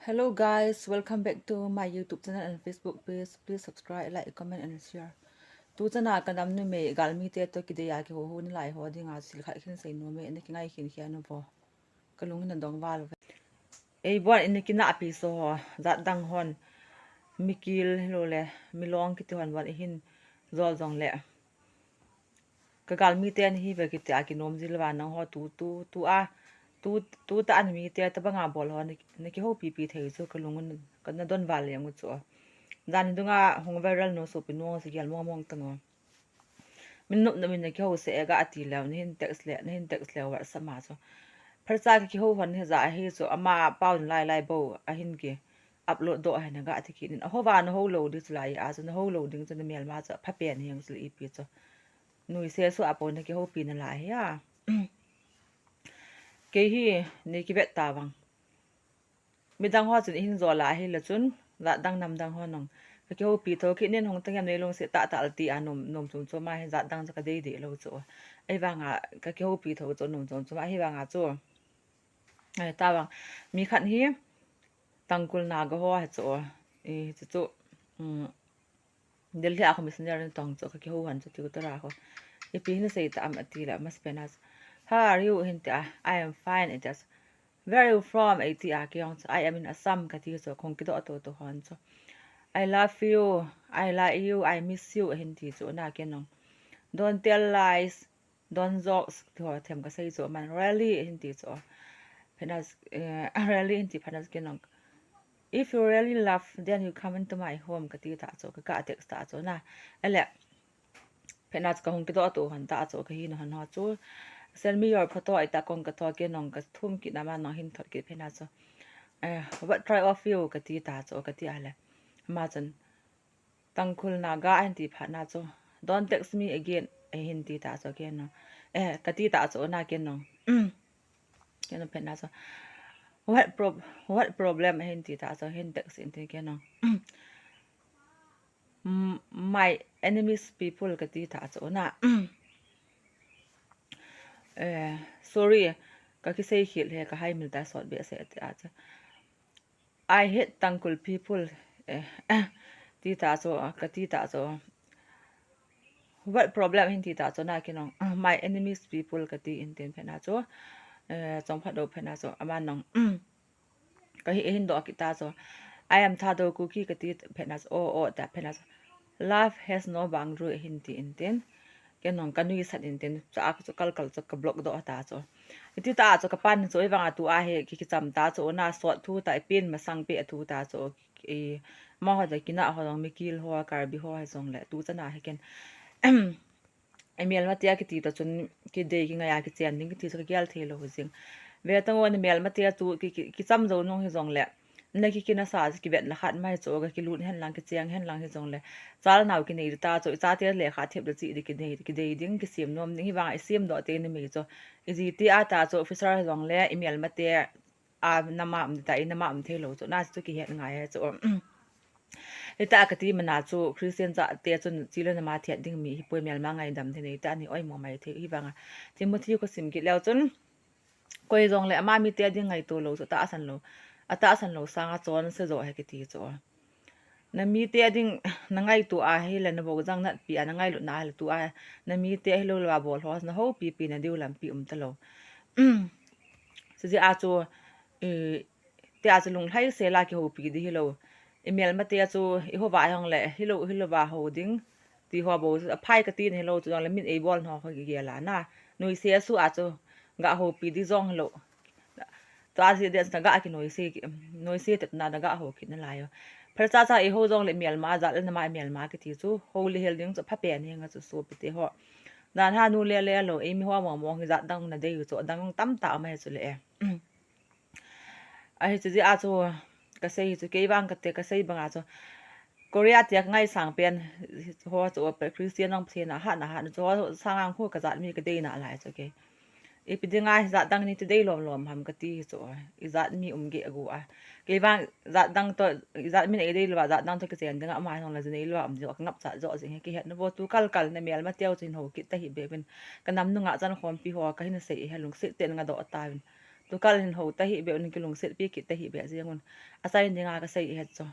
Hello guys, welcome back to my YouTube channel and Facebook page. Please subscribe, like, comment and share. Tu chana kanam nu me gal mi te to kidaya ki ho ni lai ho ding a sil kha khin sei no me ne kingai khin khia no bo. Kalung na dong wal. Ei bo in kina api so ho zat dang hon mikil lo le milong ki hon wal hin zol jong le. Ka gal mi te hi be ki te a ki nom zil wa nang ho tu a tu ta an mi te ta banga bol ho ne ki ho pi thei so kalung na don wal yang chu. Dan dunga hong viral no so pinong si gyal mo mong tango min nup na min na kyo se ga ati law ni hin text le war sama so pharcha ki ho hon he za he so ama paun lai bo a hin ki upload do ha na ga ati ki nin ho wa no ho lo dis lai a so no ho lo ding so na mel ma so pha pen heng so ip so nui se so apon na ki ho pi na lai ya ke hi ni ki bet ta wang midang ho chun hin zo la hi la chun la dang nam dang ho nong cái hộp pi thô khi nên hong tăng em này luôn sẽ tạ tạ ti à nôm chung cho mai dạ đang cho cái đấy để lâu chỗ ấy vàng à cái hộp pi thô cho nôm chung cho mai vàng à chỗ ấy ta vàng mi khăn hi tăng cul na go hoa chỗ ấy chỗ del thì không biết sinh ra tăng chỗ cái hộp hắn cho tiêu tara ho ấy pi nó sẽ tạ am ti la mas penas how are you hinta I am fine it just where are you from ấy ti à cái I am in Assam cái ti so không cái đó to hon so I love you, I like you, I miss you. Hindi so na kenong. Don't tell lies, don't jokes. To them ka say so man really hindi so. Penas really hindi penas kenong. If you really love, then you come into my home. Kati ta so ka text ta so na. Ele penas ka hong kito to han ta so ka hin han ha so. Send me your photo ita kong ka to kenong ka thum ki naman no hin thot ki penas so. What try of you kati ta so kati ale. Imagine. Tangkul naga anti phana cho don't text me again e hindi ta cho ken no kati ta cho na ken no ken phena cho what problem hindi ta cho hin text inte ken no my enemies people kati ta cho na sorry ka ki sei khil he ka hai mil ta sot be se ta cha I hate tangkul people ti ta cho kati ta cho what problem hindi ta cho na kinong my enemies people kati inten phena cho chong phat do phena cho aman nong ka hi hin do kita cho I am tha do ku ki kati phena o ta phena love has no boundary hindi inten kenong kanui sat inten cha cho kal cho ka block do ta cho iti ta cho ka pan cho iwanga tu a he ki cham ta cho na so thu ta pin ma sang pe thu ta cho e ma ho da kina ho dong mikil ho kar bi ho ha song le tu chana he ken email ma tia ki ti ta chun ki de ki ngaya ki chen ning ki ti so gyal thelo ho jing ve tang on email ma tia tu ki cham zo no hi jong le na ki kina sa ki vet la khat mai cho ga ki lut hen lang ki cheng hen lang hi jong le chal naw ki nei ta cho cha te le kha thep de chi de ki de ding ki sim nom ni wa sim do te ni me cho ji ti a ta cho officer jong le email ma te a nama am ta ina ma am thelo cho na chu ki het ngai cho ita akati mana chu Christian za te chun chile na ma thiat ding mi hi poi mel ma ngai dam the nei ta ni oi mo mai the hi banga Timothy ko sim ki lew chun koi jong le ama mi te ding ngai to lo so ta san lo sanga chon se zo he ki ti cho na mi te ding na ngai tu a he le na bo jang na pi na ngai lu na le tu a na mi te he lo la bol ho na ho pi na diu lam pi ta lo se ji a chu te a chu lung hai se la ki ho pi di hi lo email ma te chu I ho wa hong le hilo wa ho ding ti ho bo phai ka tin hello chu le min e bol no ho gi la na noi se su a chu ga ho pi di zong lo ta si de sa ga ki noi se te na ga ho ki na la yo phar cha e ho zong le email ma za le na ma email ma ki ti chu ho le hel ding chu pha pe ni nga chu so pi te ho dan ha nu le lo e mi ho mo hi za dang na de yu chu dang tam ta ma chu le a he chu ji a chu ka sei chu ke wang ka te ka sei banga chu Korea tiak ngai sang pen ho chu pe Christian nong phe na ha chu sang khu ka zat mi ka de na lai chu ke e pi de ngai za dang ni te de lom ham ka ti chu I zat mi ge agu a ke wang za dang to za mi ne de lwa za dang to ke chen dang ma nong la jene lwa am jo ngap cha jo jing ke het no bo tu kal na mel ma teo chin ho ki ta hi be ben ka nam nu nga chan khom pi ho ka hin se he lung se ten nga do ta tu kal hin ho ta hi be on ki lung set pi ki ta hi be zi ngun asai ni nga ka sei het cho